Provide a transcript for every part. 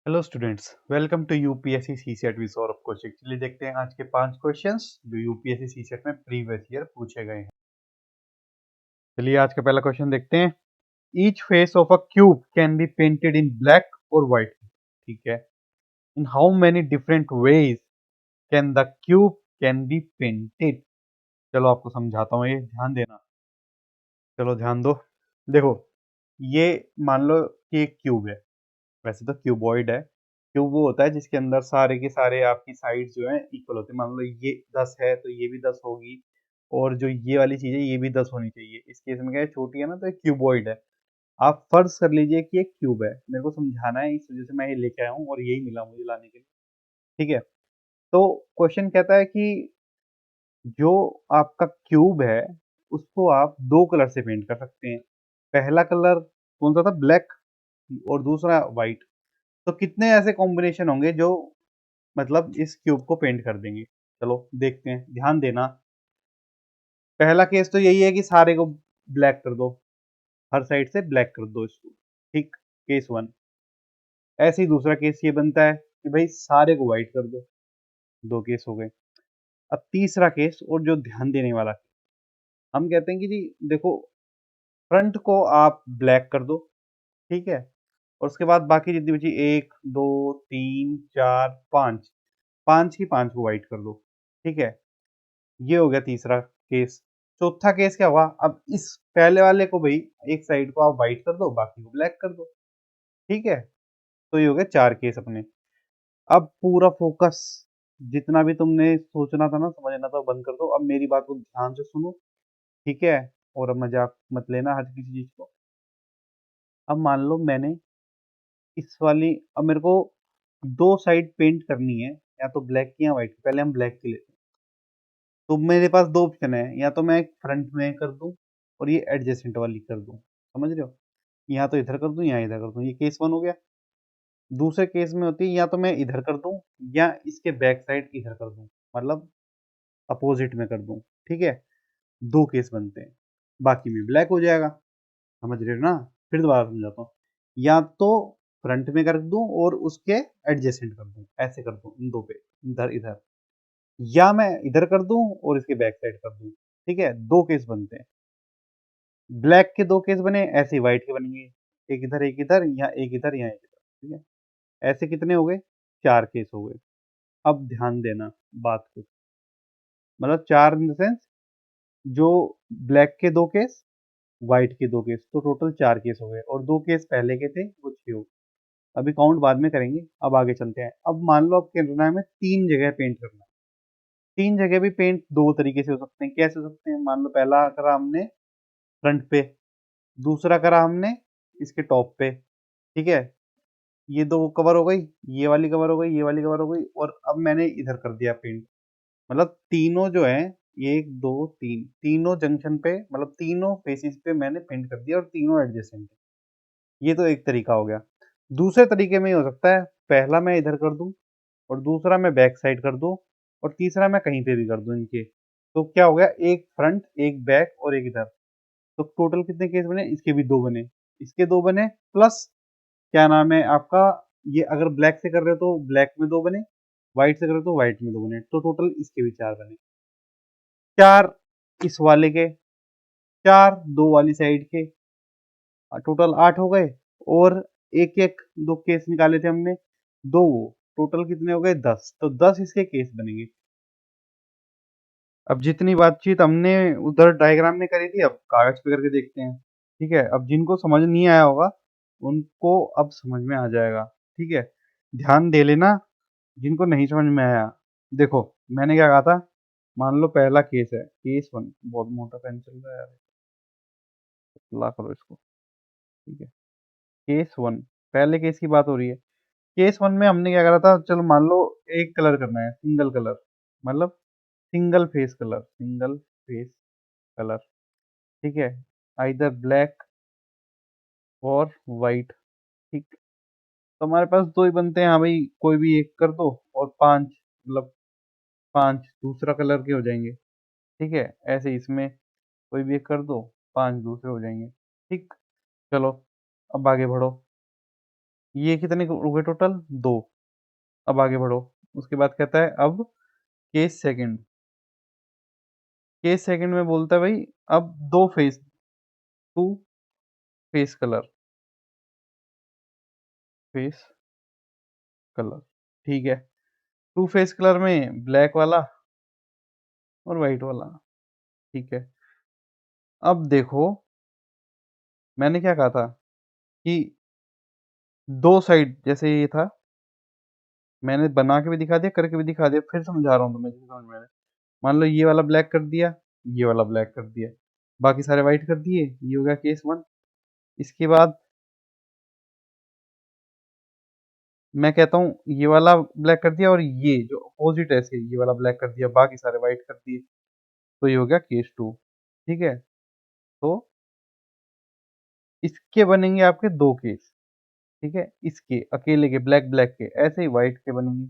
Hello students, welcome to UPSC CSAT with Saurabh Kaushik. चलिए देखते हैं आज के 5 क्वेश्चंस जो यूपीएससी सीसेट में प्रीवियस ईयर पूछे गए हैं। चलिए आज का पहला क्वेश्चन देखते हैं। Each face of a cube can be painted in black और व्हाइट। ठीक है। In how many different ways can the cube can be painted. चलो आपको समझाता हूँ, ये ध्यान देना। चलो ध्यान दो। देखो, ये मान लो कि एक क्यूब है। वैसे तो क्यूबॉइड है। क्यूब वो होता है जिसके अंदर सारे के सारे आपकी साइड्स जो है इक्वल होते हैं। मान लो ये 10 है तो ये भी 10 होगी, और जो ये वाली चीज है ये भी 10 होनी चाहिए। इस केस में क्या है, छोटी है ना, तो एक क्यूबॉइड है। आप फर्ज कर लीजिए कि एक क्यूब है, मेरे को समझाना है, इस वजह से मैं ये लेके आया हूँ और यही मिला मुझे लाने के लिए। ठीक है। तो क्वेश्चन कहता है कि जो आपका क्यूब है उसको आप दो कलर से पेंट कर सकते हैं। पहला कलर कौन सा था? ब्लैक। और दूसरा व्हाइट। तो कितने ऐसे कॉम्बिनेशन होंगे जो मतलब इस क्यूब को पेंट कर देंगे? चलो देखते हैं, ध्यान देना। पहला केस तो यही है कि सारे को ब्लैक कर दो, हर साइड से ब्लैक कर दो इसको। ठीक, केस वन। ऐसे ही दूसरा केस ये बनता है कि भाई सारे को व्हाइट कर दो। दो केस हो गए। अब तीसरा केस, और जो ध्यान देने वाला, हम कहते हैं कि जी देखो, फ्रंट को आप ब्लैक कर दो। ठीक है। और उसके बाद बाकी जितनी बची, एक दो तीन चार पांच, पांच की पांच को व्हाइट कर दो। ठीक है। ये हो गया तीसरा केस। चौथा केस क्या हुआ? अब इस पहले वाले को भाई एक साइड को आप व्हाइट कर दो, बाकी को ब्लैक कर दो। ठीक है। तो ये हो गए चार केस अपने। अब पूरा फोकस, जितना भी तुमने सोचना था ना, समझना था, बंद कर दो। अब मेरी बात को ध्यान से सुनो। ठीक है। और अब मजाक मत लेना हर किसी चीज को। अब मान लो मैंने इस वाली, अब मेरे को दो साइड पेंट करनी है, या तो ब्लैक की या व्हाइट की। पहले हम ब्लैक की लेते हैं। तो मेरे पास दो ऑप्शन है, या तो मैं एक फ्रंट में कर दूं और ये एडजेसेंट वाली कर दूं। समझ रहे हो? यहाँ तो इधर कर दूं, यहाँ इधर कर दूं। ये केस वन हो गया। दूसरे केस में होती है, या तो मैं इधर कर दूं या इसके बैक साइड इधर कर दूं, मतलब अपोजिट में कर दूं। ठीक है। दो केस बनते हैं, बाकी में ब्लैक हो जाएगा। समझ रहे हो ना? फिर दोबारा समझाता हूँ। या तो फ्रंट में कर दूं और उसके एडजेसेंट कर दूं, ऐसे कर दूं इन दो पे, इधर इधर। या मैं इधर कर दूं और इसके बैक साइड कर दूं। ठीक है। दो केस बनते हैं। ब्लैक के दो केस बने, ऐसे ही व्हाइट के बनेंगे। एक इधर एक इधर, या एक इधर या एक इधर। ठीक है। ऐसे कितने हो गए? चार केस हो गए। अब ध्यान देना बात को, मतलब चार इन द सेंस, जो ब्लैक के दो केस, व्हाइट के दो केस, तो टोटल चार केस हो गए। और दो केस पहले के थे, वो छह हो गए। अभी काउंट बाद में करेंगे, अब आगे चलते हैं। अब मान लो अब करना है, हमें तीन जगह पेंट करना है। तीन जगह भी पेंट दो तरीके से हो सकते हैं। कैसे हो सकते हैं? मान लो पहला करा हमने फ्रंट पे, दूसरा करा हमने इसके टॉप पे। ठीक है। ये दो कवर हो गई, ये वाली कवर हो गई, ये वाली कवर हो गई, और अब मैंने इधर कर दिया पेंट। मतलब तीनों जो है, एक दो तीन, तीनों जंक्शन पे, मतलब तीनों फेसिस पे मैंने पेंट कर दिया, और तीनों एडजेसेंट है। ये तो एक तरीका हो गया। दूसरे तरीके में ये हो सकता है, पहला मैं इधर कर दूं और दूसरा मैं बैक साइड कर दूं, और तीसरा मैं कहीं पे भी कर दूं इनके। तो क्या हो गया? एक फ्रंट, एक बैक और एक इधर। तो टोटल कितने केस बने? इसके भी दो बने, इसके दो बने, प्लस क्या नाम है आपका, ये अगर ब्लैक से कर रहे हो तो ब्लैक में दो बने, व्हाइट से कर रहे हो तो व्हाइट में दो बने। तो टोटल इसके भी चार बने। चार इस वाले के, चार दो वाली साइड के, टोटल आठ हो गए। और एक एक दो केस निकाले थे हमने, दो वो, टोटल कितने हो गए? 10। तो 10 इसके केस बनेंगे। अब जितनी बातचीत हमने उधर डायग्राम में करी थी, अब कागज पे करके देखते हैं। ठीक है। अब जिनको समझ नहीं आया होगा उनको अब समझ में आ जाएगा। ठीक है। ध्यान दे लेना जिनको नहीं समझ में आया। देखो, मैंने क्या कहा था? मान लो पहला केस है, केस वन। बहुत मोटा पेन चल रहा है यार, ला करो इसको। ठीक है। केस वन, पहले केस की बात हो रही है। केस वन में हमने क्या करा था? चलो मान लो एक कलर करना है, सिंगल कलर, मतलब single phase colour, single phase colour. ठीक है। आइदर ब्लैक और वाइट। ठीक। तो हमारे पास दो ही बनते हैं। हाँ भाई, कोई भी एक कर दो, और पांच, मतलब पांच दूसरा कलर के हो जाएंगे। ठीक है। ऐसे इसमें कोई भी एक कर दो, पांच दूसरे हो जाएंगे। ठीक, चलो अब आगे बढ़ो। ये कितने हो गए टोटल? 2। अब आगे बढ़ो। उसके बाद कहता है अब केस सेकंड। केस सेकंड में बोलता है भाई अब 2 face, 2 face colour, face colour, ठीक है। 2 फेस कलर में ब्लैक वाला और व्हाइट वाला, ठीक है। अब देखो, मैंने क्या कहा था कि 2 साइड जैसे ये था, मैंने बना के भी दिखा दिया, करके भी दिखा दिया, फिर समझा रहा हूँ तुम्हें जिसे समझ में आए। मान लो ये वाला ब्लैक कर दिया, ये वाला ब्लैक कर दिया, बाकी सारे व्हाइट कर दिए, ये हो गया केस 1। इसके बाद मैं कहता हूँ ये वाला ब्लैक कर दिया और ये जो अपोजिट है इसके, ये वाला ब्लैक कर दिया, बाकी सारे व्हाइट कर दिए, तो ये हो गया केस 2, ठीक है। तो इसके बनेंगे आपके 2 केस, ठीक है। इसके अकेले के ब्लैक ब्लैक के, ऐसे ही व्हाइट के बनेंगे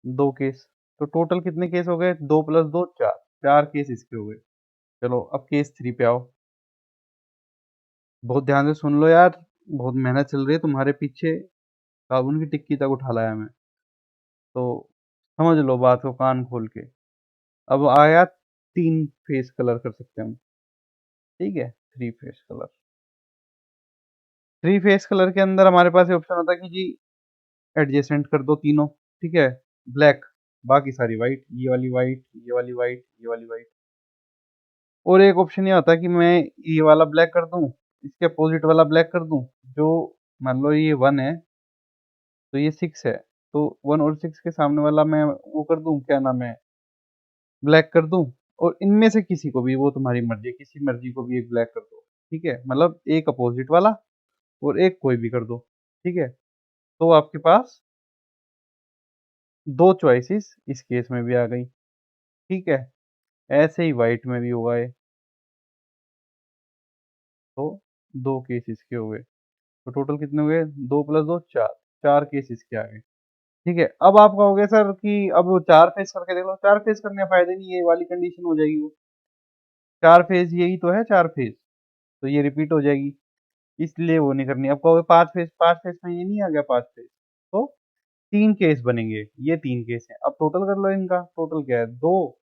2 केस। तो टोटल कितने केस हो गए? 2 + 2 4, 4 केस इसके हो गए। चलो अब केस 3 पे आओ। बहुत ध्यान से सुन लो यार, बहुत मेहनत चल रही है तुम्हारे पीछे, साबुन की टिक्की तक उठा लाया मैं। तो समझ लो बात को कान खोल के। अब आया 3 फेस कलर कर सकते हैं हम, ठीक है, 3 फेस कलर। 3 फेस कलर के अंदर हमारे पास ये ऑप्शन होता है कि जी एडजेसेंट कर दो तीनों, ठीक है, ब्लैक, बाकी सारी व्हाइट, ये वाली व्हाइट, ये वाली व्हाइट, ये वाली व्हाइट। और एक ऑप्शन ये होता है कि मैं ये वाला ब्लैक कर दूं, इसके अपोजिट वाला ब्लैक कर दूं। जो मान लो ये 1 है तो ये 6 है, तो 1 और 6 के सामने वाला मैं वो कर दूं, क्या नाम है, ब्लैक कर दूं। और इनमें से किसी को भी, वो तुम्हारी मर्जी है, किसी मर्जी को भी एक ब्लैक कर दो, ठीक है, मतलब एक अपोजिट वाला और एक कोई भी कर दो, ठीक है। तो आपके पास 2 चॉइसेस इस केस में भी आ गई, ठीक है। ऐसे ही व्हाइट में भी होगा ये, तो 2 केस इसके हो गए। तो टोटल कितने हुए? 2 + 2 4, 4 केस इसके आ गए, ठीक है। अब आप कहोगे सर कि अब वो 4 फेस करके देख लो, 4 फेस करने का फायदा नहीं, ये वाली कंडीशन हो जाएगी वो। 4 फेस यही तो है, 4 फेस, तो ये रिपीट हो जाएगी, इसलिए वो नहीं करनी। अब कहोगे 5 फेस, 5 फेस में ये नहीं आ गया 5 फेस, तो 3 केस बनेंगे, ये 3 केस हैं। अब टोटल कर लो इनका, टोटल क्या है? 2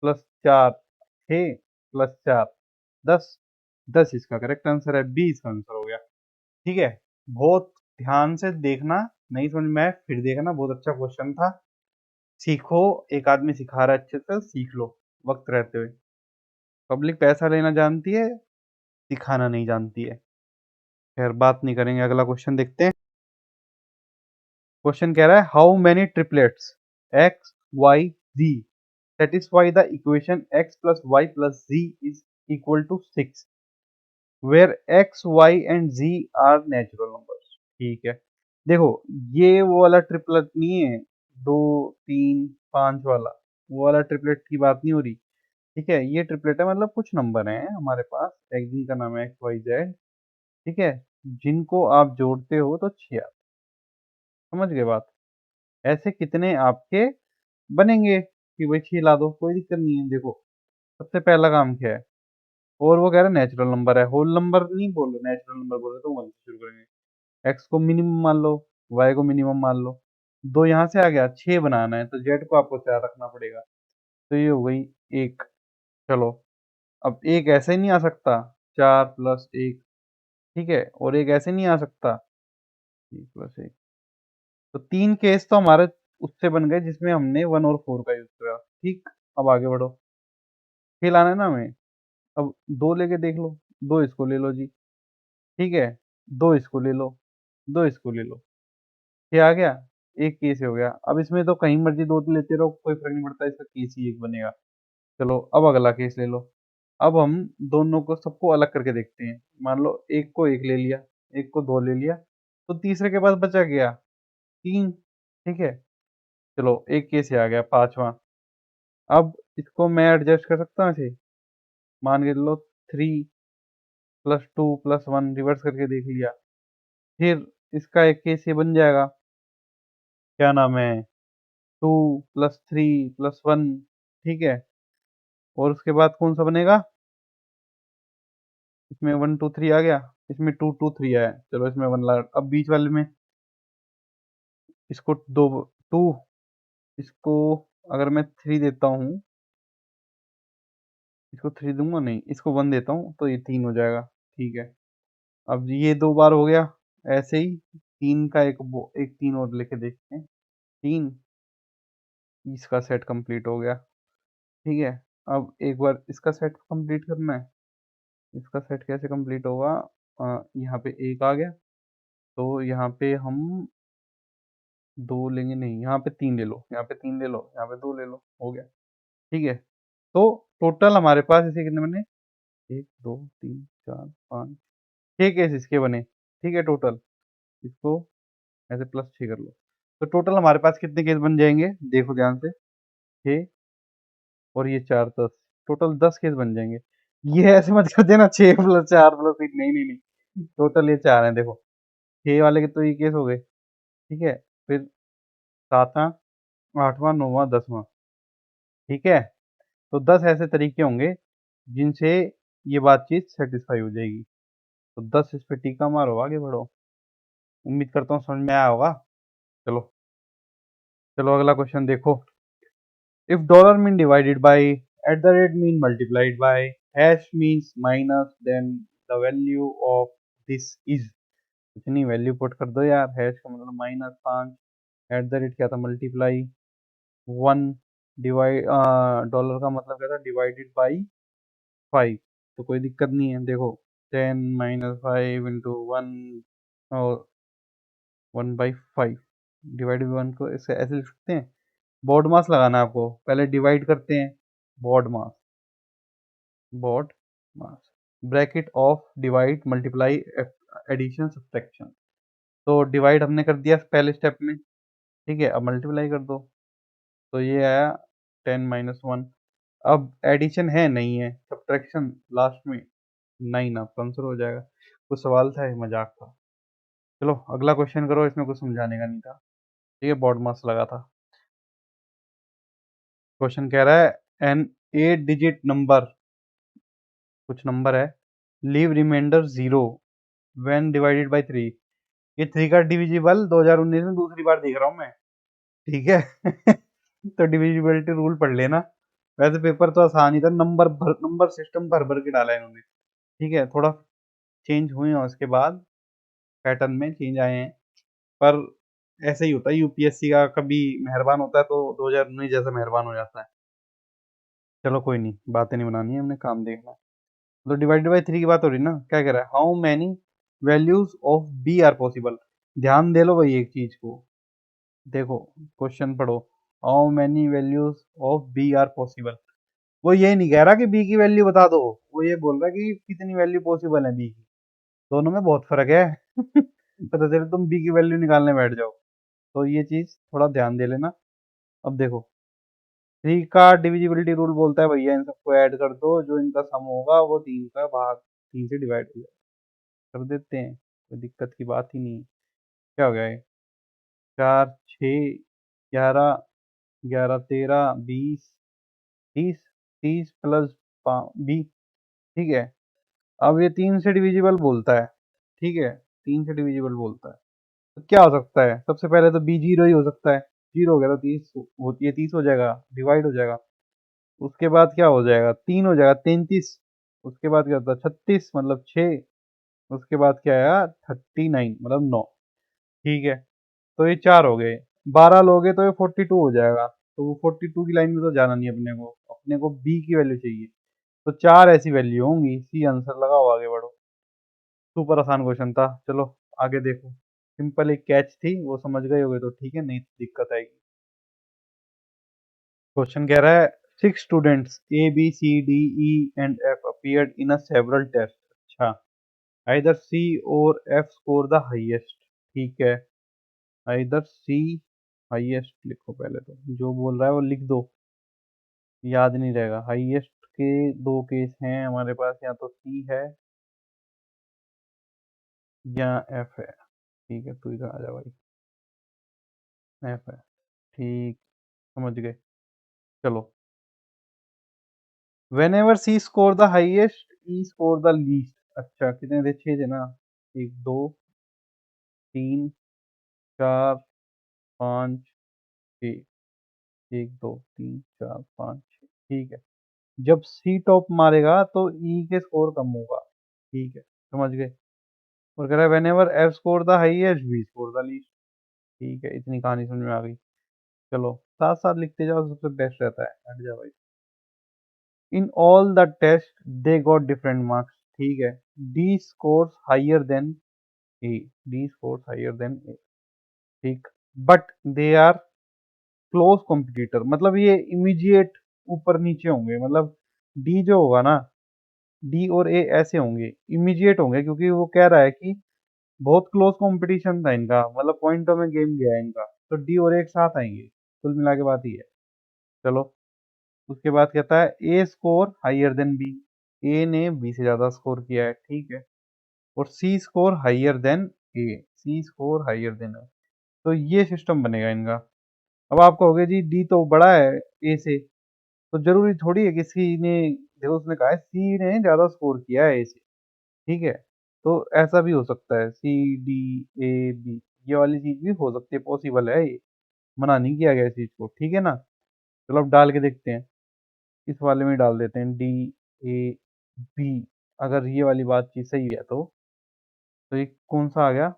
+ 4 6 + 4 10, 10 इसका करेक्ट आंसर है, 20 का आंसर हो गया, ठीक है। बहुत ध्यान से देखना, नहीं समझ में आए फिर देखना, बहुत अच्छा क्वेश्चन था। सीखो, एक आदमी सिखा रहा है अच्छे से, सीख लो वक्त रहते हुए। पब्लिक पैसा लेना जानती है, सिखाना नहीं जानती है। खैर बात नहीं करेंगे, अगला क्वेश्चन देखते हैं। क्वेश्चन कह रहा है how many triplets X Y Z satisfy the equation x + y + z is equal to 6 where x y and z are natural numbers, ठीक है। देखो, ये वो वाला ट्रिपलेट नहीं है, 2 3 5 वाला, वो वाला ट्रिपलेट की बात नहीं हो रही, ठीक है। ये ट्रिपलेट है, मतलब कुछ नंबर हैं हमारे पास, एक दिन का नाम है एक्स वाई जेड, ठीक है, जिनको आप जोड़ते हो तो 6 आते हैं। समझ गए बात? ऐसे कितने आपके बनेंगे कि भाई 6 ला दो, कोई दिक्कत नहीं है। देखो, सबसे पहला काम क्या है, और वो कह रहा है नेचुरल नंबर है, होल नंबर नहीं बोलो, नेचुरल नंबर बोलो तो 1 से शुरू करेंगे। एक्स को मिनिमम मान लो, वाई को मिनिमम मान लो, 2 यहाँ से आ गया, 6 बनाना है तो जेड को आपको 4 रखना पड़ेगा, तो ये हो गई 1। चलो, अब एक ऐसे ही नहीं आ सकता, 4 + 1, ठीक है, और एक ऐसे नहीं आ सकता 3 + 1। तो 3 केस तो हमारे उससे बन गए जिसमें हमने 1 और 4 का यूज किया, ठीक। अब आगे बढ़ो, फिर आना है ना हमें। अब 2 लेके देख लो, 2 इसको ले लो जी, ठीक है, 2 इसको ले लो, 2 इसको ले लो, ये आ गया, एक केस हो गया। अब इसमें तो कहीं मर्जी 2 लेते रहो, कोई फर्क नहीं पड़ता, इसका केस ही एक बनेगा। चलो अब अगला केस ले लो। अब हम दोनों को, सबको अलग करके देखते हैं। मान लो एक को 1 ले लिया, एक को 2 ले लिया, तो तीसरे के पास बचा गया 3, ठीक है। चलो एक केस ये आ गया, पांचवा। अब इसको मैं एडजस्ट कर सकता हूँ ऐसे, मान के लो 3 + 2 + 1 रिवर्स करके देख लिया, फिर इसका एक केस ये बन जाएगा, क्या नाम है, 2 + 3 + 1, ठीक है। और उसके बाद कौन सा बनेगा? इसमें 1 2 3 आ गया, इसमें 2 2 3 आया, चलो इसमें 1 लगा। अब बीच वाले में इसको 2, इसको अगर मैं 3 देता हूँ, इसको 3 दूंगा नहीं, इसको 1 देता हूँ तो ये 3 हो जाएगा। ठीक है, अब ये 2 बार हो गया। ऐसे ही 3 का एक 3 और लेके देखते हैं। 3, इसका सेट कंप्लीट हो गया। ठीक है, अब एक बार इसका सेट कंप्लीट करना है। इसका सेट कैसे कंप्लीट होगा? यहाँ पे एक आ गया, तो यहाँ पे हम 2 लेंगे नहीं, यहाँ पे 3 ले लो, यहाँ पे 3 ले लो, यहाँ पे 2 ले लो, हो गया। ठीक है, तो टोटल हमारे पास इसे कितने बने? 1 2 3 4 5 6 केस इसके बने। ठीक है, टोटल इसको ऐसे +6 कर लो, तो टोटल हमारे पास कितने केस बन जाएंगे? देखो ध्यान से, 6 और ये 4 10, टोटल 10 केस बन जाएंगे। ये ऐसे मत कर देना 6 + 4 + 1, नहीं नहीं नहीं, टोटल ये 4 हैं। देखो 6 वाले के तो ये केस हो गए। ठीक है, फिर 7वां 8वां 9वां 10वां। ठीक है, तो 10 ऐसे तरीके होंगे जिनसे ये बातचीत सेटिस्फाई हो जाएगी। तो 10 इस पे टीका मारो, आगे बढ़ो। उम्मीद करता हूँ समझ में आया होगा। चलो चलो अगला क्वेश्चन देखो। If dollar mean divided by, @ mean multiplied by, hash means minus, then the value of this is. इतनी वैल्यू पुट कर दो यार। हैश का मतलब -5, @ क्या था? मल्टीप्लाई 1, डिवाइड डॉलर का मतलब क्या था? Divided by 5। तो कोई दिक्कत नहीं है। देखो 10 - 5 × 1 और 1/5 डिवाइड बाई 1 को ऐसे लिख सकते हैं। बॉड मास लगाना है आपको, पहले डिवाइड करते हैं। BODMAS, BODMAS, bracket of divide multiply addition subtraction. तो डिवाइड हमने कर दिया पहले स्टेप में। ठीक है, अब मल्टीप्लाई कर दो, तो ये आया 10 - 1। अब एडिशन है नहीं है, सब्ट्रैक्शन लास्ट में 9 आपका आंसर हो जाएगा। कुछ सवाल था, ये मजाक था। चलो अगला क्वेश्चन करो, इसमें कुछ समझाने का नहीं था। ठीक है, बॉड मास लगा था। क्वेश्चन कह रहा है एन 8 डिजिट नंबर, कुछ नंबर है, leave remainder 0 when divided by 3। ये 3 का डिविजिबल 2019 में दूसरी बार देख रहा हूँ मैं। ठीक है तो डिविजिबिलिटी रूल पढ़ लेना। वैसे पेपर तो आसान ही था, नंबर सिस्टम भर भर के डाला है इन्होंने। ठीक है, थोड़ा चेंज हुए हैं उसके बाद, पैटर्न में चेंज आए हैं, पर ऐसे ही होता है यूपीएससी का, कभी मेहरबान होता है तो 2019 जैसा मेहरबान हो जाता है। चलो कोई नहीं, बातें नहीं बनानी है, हमने काम देखना है। तो डिवाइडेड बाय 3 की बात हो रही है ना, क्या कह रहा है? How many values of B are possible. ध्यान दे लो भाई एक चीज को, देखो क्वेश्चन पढ़ो। How many values of B are possible. वो ये नहीं कह रहा कि बी की वैल्यू बता दो, वो ये बोल रहा है कि कितनी वैल्यू पॉसिबल है बी की। दोनों में बहुत फर्क है पता चले तुम बी की वैल्यू निकालने बैठ जाओ, तो ये चीज थोड़ा ध्यान दे लेना। अब देखो 3 का डिविजिबिलिटी रूल बोलता है भैया इन सबको ऐड कर दो, जो इनका सम होगा वो 3 का भाग 3 से डिवाइड हो जाए। कर देते हैं, कोई दिक्कत की बात ही नहीं है। क्या हो गया ये? 4 6 11 11 13 20 30 30 प्लस 20। ठीक है, अब ये 3 से डिविजिबल बोलता है। ठीक है, 3 से डिविजिबल बोलता है, तो क्या हो सकता है? सबसे पहले तो बी 0 ही हो सकता है। 0 हो गया तो 30 होती है, 30 हो जाएगा, डिवाइड हो जाएगा। उसके बाद क्या हो जाएगा? 3 हो जाएगा, 33। उसके बाद क्या होता है? 36 मतलब 6। उसके बाद क्या आया? 39 मतलब 9। ठीक है, तो ये 4 हो गए। 12 लोगे तो ये 42 हो जाएगा, तो वो 42 की लाइन में तो जाना नहीं अपने को बी की वैल्यू चाहिए। तो 4 ऐसी वैल्यू होंगी, सी आंसर लगाओ, आगे बढ़ो। सुपर आसान क्वेश्चन था। चलो आगे देखो, सिंपल एक कैच थी, वो समझ गए होगे तो ठीक है, नहीं तो दिक्कत आएगी। क्वेश्चन कह रहा है 6 students A B C D E and F appeared in a several test. अच्छा, आइदर सी और एफ स्कोर द हाईएस्ट। ठीक है, आइदर सी हाईएस्ट लिखो, पहले तो जो बोल रहा है वो लिख दो, याद नहीं रहेगा। हाईएस्ट के दो केस हैं हमारे पास, या तो सी है या एफ है। ठीक है, तू इधर आ जा भाई, एफ है। ठीक, समझ गए। चलो, whenever C score the highest, E score the least। अच्छा कितने थे, 6 थे ना। 1 2 3 4 5 6। 1 2 3 4 5 6, ठीक है। जब सी टॉप मारेगा तो ई के स्कोर कम होगा, ठीक है, समझ गए। और कह रहा है whenever F score the highest B score the least, ठीक है, इतनी कहानी समझ में आ गई। चलो साथ साथ लिखते जाओ, सबसे बेस्ट रहता है। हट जा भाई। In all the test they got different marks, ठीक है। D scores higher than A, D scores higher than A, ठीक। But they are close competitor, मतलब ये इमीडिएट ऊपर नीचे होंगे, मतलब डी जो होगा ना, डी और ए ऐसे होंगे, इमीडिएट होंगे, क्योंकि वो कह रहा है कि बहुत क्लोज कंपटीशन था इनका, मतलब पॉइंटों में गेम गया है इनका, तो डी और ए एक साथ आएंगे, कुल मिला के बात ही है। चलो उसके बाद कहता है A score higher then B, ए ने बी से ज्यादा स्कोर किया है, ठीक है। और सी स्कोर हाइयर देन ए, सी स्कोर हाइयर देन ए, तो ये सिस्टम बनेगा इनका। अब आप कहोगे जी डी तो बड़ा है ए से, तो जरूरी थोड़ी है कि सी ने, देखो उसने कहा है सी ने ज्यादा स्कोर किया है ए से, ठीक है। तो ऐसा भी हो सकता है, सी डी ए बी, ये वाली चीज भी हो सकती है, पॉसिबल है ये, मना नहीं किया गया इस चीज को, ठीक है ना। चलो अब डाल के देखते हैं, इस वाले में डाल देते हैं डी ए बी। अगर ये वाली बात चीज सही है तो ये कौन सा आ गया,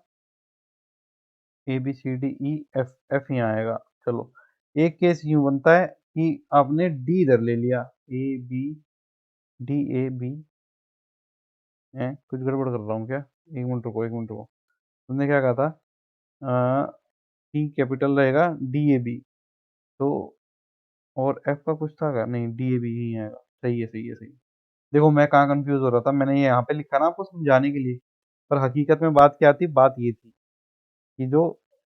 A B C D E F, F यहाँ आएगा। चलो एक केस यूं बनता है कि आपने डी इधर ले लिया, A B, D A B, कुछ गड़बड़ कर रहा हूँ क्या, 1 मिनट रुको, 1 मिनट रुको। तुमने क्या कहा था, डी कैपिटल रहेगा, डी ए बी, तो और एफ का कुछ था क्या, नहीं डी ए बी ही आएगा, सही है सही है सही है। देखो मैं कहाँ कंफ्यूज हो रहा था, मैंने ये यहाँ पे लिखा ना आपको समझाने के लिए, पर हकीकत में बात क्या थी, बात ये थी कि जो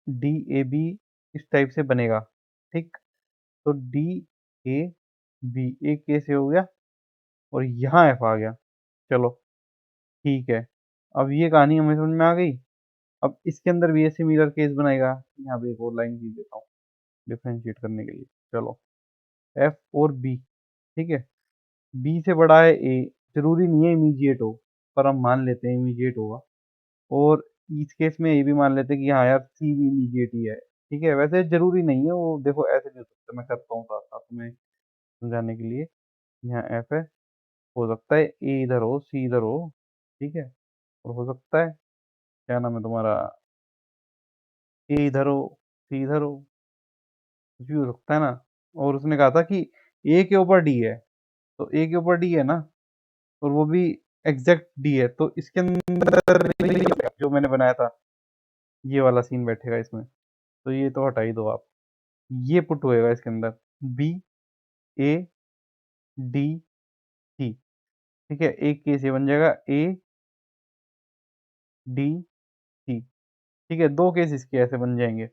डी ए बी इस टाइप से बनेगा, ठीक। तो डी ए बी एक कैसे हो गया, और यहाँ एफ आ गया। चलो ठीक है, अब ये कहानी हमें समझ में आ गई। अब इसके अंदर भी ये सिमिलर केस बनाएगा, यहाँ पे एक और लाइन खींच देता हूँ डिफ्रेंशिएट करने के लिए। चलो एफ और बी, ठीक है, बी से बड़ा है ए, जरूरी नहीं है इमीडिएट हो, पर हम मान लेते हैं इमीडिएट होगा। और इस केस में ये भी मान लेते हैं कि हाँ यार सी भी इमीडिएट ही है, ठीक है। वैसे जरूरी नहीं है वो, देखो ऐसे नहीं हो सकता, मैं करता हूँ साथ साथ तुम्हें समझाने के लिए। यहाँ एफ है, हो सकता है ए इधर हो सी इधर हो, ठीक है। और हो सकता है क्या नाम है तुम्हारा, ए इधर हो सी इधर हो, कुछ भी हो सकता है ना। और उसने कहा था कि ए के ऊपर डी है, तो ए के ऊपर डी है ना, और वो भी एग्जैक्ट डी है, तो इसके अंदर जो मैंने बनाया था ये वाला सीन बैठेगा इसमें, तो ये तो हटा ही दो आप। ये पुट होएगा इसके अंदर बी ए डी सी, ठीक है। एक केस ये बन जाएगा ए डी सी, ठीक है, दो केस इसके ऐसे बन जाएंगे।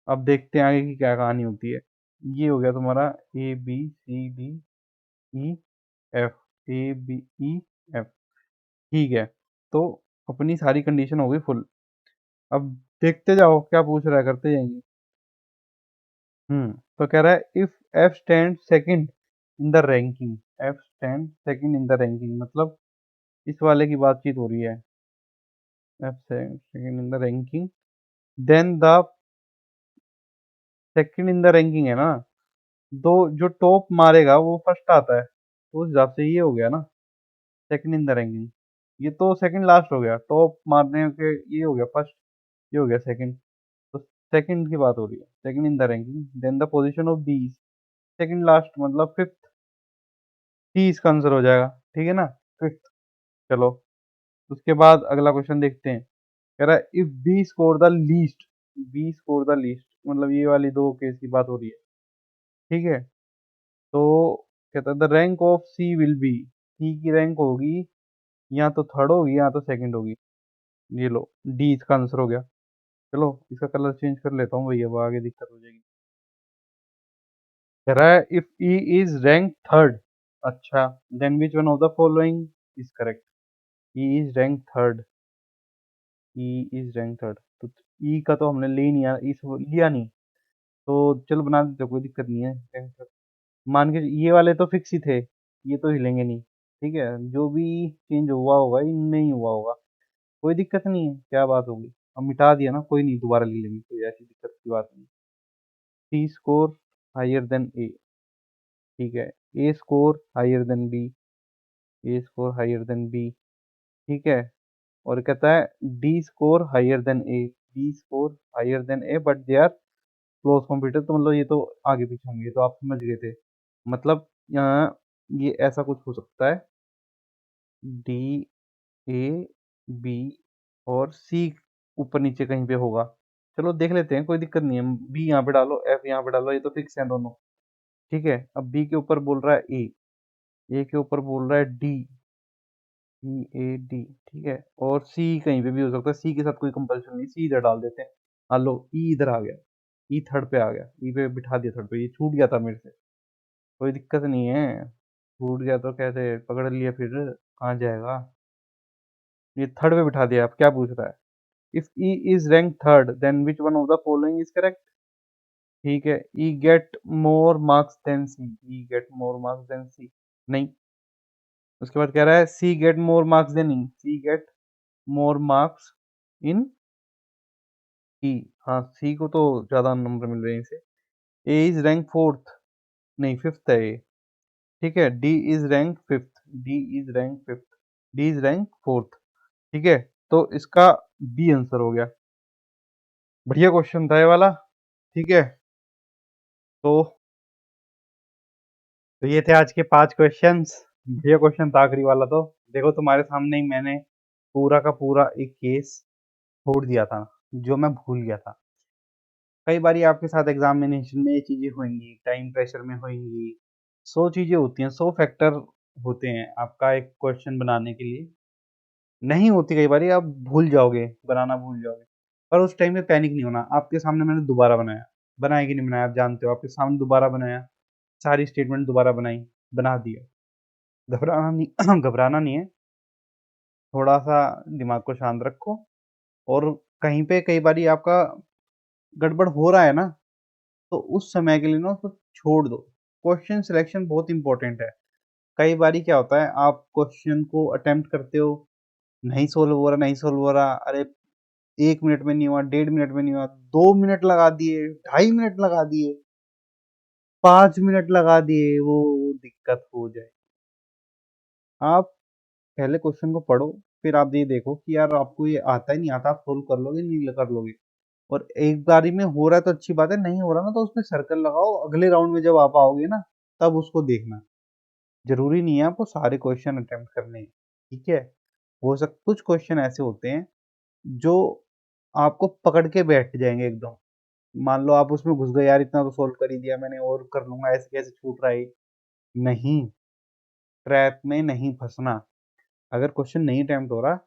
अब देखते हैं आगे की क्या कहानी होती है। ये हो गया तुम्हारा A B C D E F, A B E F, ठीक है। तो अपनी सारी कंडीशन हो गई फुल। अब देखते जाओ क्या पूछ रहा है, करते जाएंगे। तो कह रहा है if F stand second in the ranking, F stand second in the ranking, मतलब इस वाले की बातचीत हो रही है, F second in the ranking, then the second in the ranking है ना, दो जो टॉप मारेगा वो फर्स्ट आता है, तो उस हिसाब से ये हो गया ना सेकंड इन द रैंकिंग। ये तो सेकंड लास्ट हो गया, टॉप मारने के ये हो गया फर्स्ट, ये हो गया सेकंड, तो सेकंड की बात हो रही है, second in the ranking, then the position of B, second last मतलब फिफ्थ, सी इसका आंसर हो जाएगा, ठीक है ना, फिफ्थ। चलो उसके बाद अगला क्वेश्चन देखते हैं। कह रहा है if B score the least, B score the least, मतलब ये वाली दो केस की बात हो रही है, ठीक है। तो कहता है the rank of C will be, C की रैंक होगी या तो थर्ड होगी या तो सेकंड होगी। ये लो डी इसका आंसर हो गया। चलो इसका कलर चेंज कर लेता हूँ भैया, वो आगे दिक्कत हो जाएगी। कह रहा है if E is rank third, अच्छा, then which one of the following is correct. E is rank third, E is rank third, तो ई का तो हमने ले नहीं, इस लिया नहीं, तो चलो बना देते, कोई दिक्कत नहीं है। rank third। मान के ये वाले तो फिक्स ही थे, ये तो हिलेंगे नहीं, ठीक है, जो भी चेंज हुआ होगा इनमें ही हुआ होगा, कोई दिक्कत नहीं है, क्या बात होगी। अब मिटा दिया ना, कोई नहीं, दोबारा ले लेंगे, कोई ऐसी दिक्कत की बात नहीं। C score higher than A, ठीक है, A score higher than B, A score higher than B, ठीक है, और कहता है D score higher than A, D score higher than A but they are close computer, तो मतलब ये तो आगे पीछे होंगे, ये तो आप समझ गए थे। मतलब यहाँ ये ऐसा कुछ हो सकता है, डी ए बी और सी ऊपर नीचे कहीं पे होगा। चलो देख लेते हैं, कोई दिक्कत नहीं है। बी यहाँ पे डालो, एफ यहाँ पे डालो, ये तो फिक्स है दोनों। ठीक है, अब बी के ऊपर बोल रहा है ए के ऊपर बोल रहा है डी, ए डी, ठीक है, और सी कहीं पे भी हो सकता है, सी के साथ कोई कंपल्शन नहीं, सी इधर डाल देते हैं। हाँ लो, ई इधर आ गया, ई थर्ड पे आ गया, ई पे बिठा दिया थर्ड पे, ये छूट गया था मेरे से, कोई दिक्कत नहीं है। छूट गया तो कैसे पकड़ लिया, फिर कहाँ जाएगा। ये थर्ड पे बिठा दिया, अब क्या पूछ रहा है। If E is rank third then which one of the following is correct, ठीक है, E get more marks than C, E get more marks than C, नहीं। उसके बाद कह रहा है C get more marks than E, C get more marks in E, हाँ C को तो ज्यादा नंबर मिल रहे हैं इसे। ए इज रैंक फोर्थ, नहीं फिफ्थ है ए, ठीक है, D is rank fifth, D is rank fifth, D is rank fourth, ठीक है, तो इसका बी आंसर हो गया। बढ़िया क्वेश्चन था ये वाला, ठीक है। तो ये थे आज के 5 क्वेश्चंस। बढ़िया क्वेश्चन था आखिरी वाला, तो देखो तुम्हारे सामने ही मैंने पूरा का पूरा एक केस छोड़ दिया था जो मैं भूल गया था। कई बार आपके साथ एग्जामिनेशन में ये चीजें होंगी, टाइम प्रेशर में होंगी, 100 चीजें होती हैं, 100 फैक्टर होते हैं आपका एक क्वेश्चन बनाने के लिए। नहीं होती, कई बार आप भूल जाओगे, बनाना भूल जाओगे, पर उस टाइम में पैनिक नहीं होना। आपके सामने मैंने दोबारा बनाया, बनाया कि नहीं बनाया आप जानते हो, आपके सामने दोबारा बनाया, सारी स्टेटमेंट दोबारा बनाई, बना दिया। घबराना नहीं घबराना नहीं है, थोड़ा सा दिमाग को शांत रखो, और कहीं पे कई बार आपका गड़बड़ हो रहा है ना, तो उस समय के लिए ना उसको छोड़ दो। क्वेश्चन सिलेक्शन बहुत इंपॉर्टेंट है। कई बार क्या होता है, आप क्वेश्चन को अटेम्प्ट करते हो, नहीं सोल्व हो रहा, नहीं सोल्व हो रहा, अरे 1 मिनट में नहीं हुआ, 1.5 मिनट में नहीं हुआ, 2 मिनट लगा दिए, 2.5 मिनट लगा दिए, 5 मिनट लगा दिए, वो दिक्कत हो जाए। आप पहले क्वेश्चन को पढ़ो, फिर आप ये देखो कि यार आपको ये आता ही नहीं आता, आप सोल्व कर लोगे नहीं कर लोगे। और एक बारी में हो रहा है तो अच्छी बात है, नहीं हो रहा ना तो उसमें सर्कल लगाओ, अगले राउंड में जब आप आओगे ना तब उसको देखना। जरूरी नहीं है आपको सारे क्वेश्चन अटेम्प्ट करने हैं, ठीक है। हो सक कुछ क्वेश्चन ऐसे होते हैं जो आपको पकड़ के बैठ जाएंगे एकदम। मान लो आप उसमें घुस गए, यार इतना तो सोल्व कर ही दिया मैंने और कर लूंगा, ऐसे कैसे छूट रहा है। नहीं, ट्रैप में नहीं फंसना। अगर क्वेश्चन नहीं अटेम्प्ट हो रहा,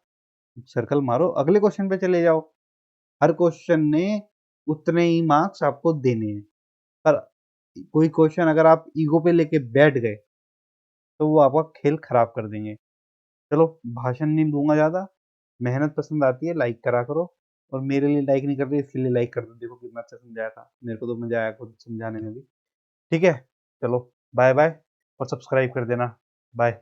सर्कल मारो, अगले क्वेश्चन पे चले जाओ। हर क्वेश्चन ने उतने ही मार्क्स आपको देने हैं, पर कोई क्वेश्चन अगर आप ईगो पे लेके बैठ गए तो वो आपका खेल खराब कर देंगे। चलो, भाषण नहीं दूंगा ज्यादा, मेहनत पसंद आती है लाइक करा करो, और मेरे लिए लाइक नहीं कर रहे इसके लिए लाइक कर दो, देखो कितना अच्छा समझाया था, मेरे को तो मजा आया खुद समझाने में भी। ठीक है, चलो बाय बाय, और सब्सक्राइब कर देना। बाय।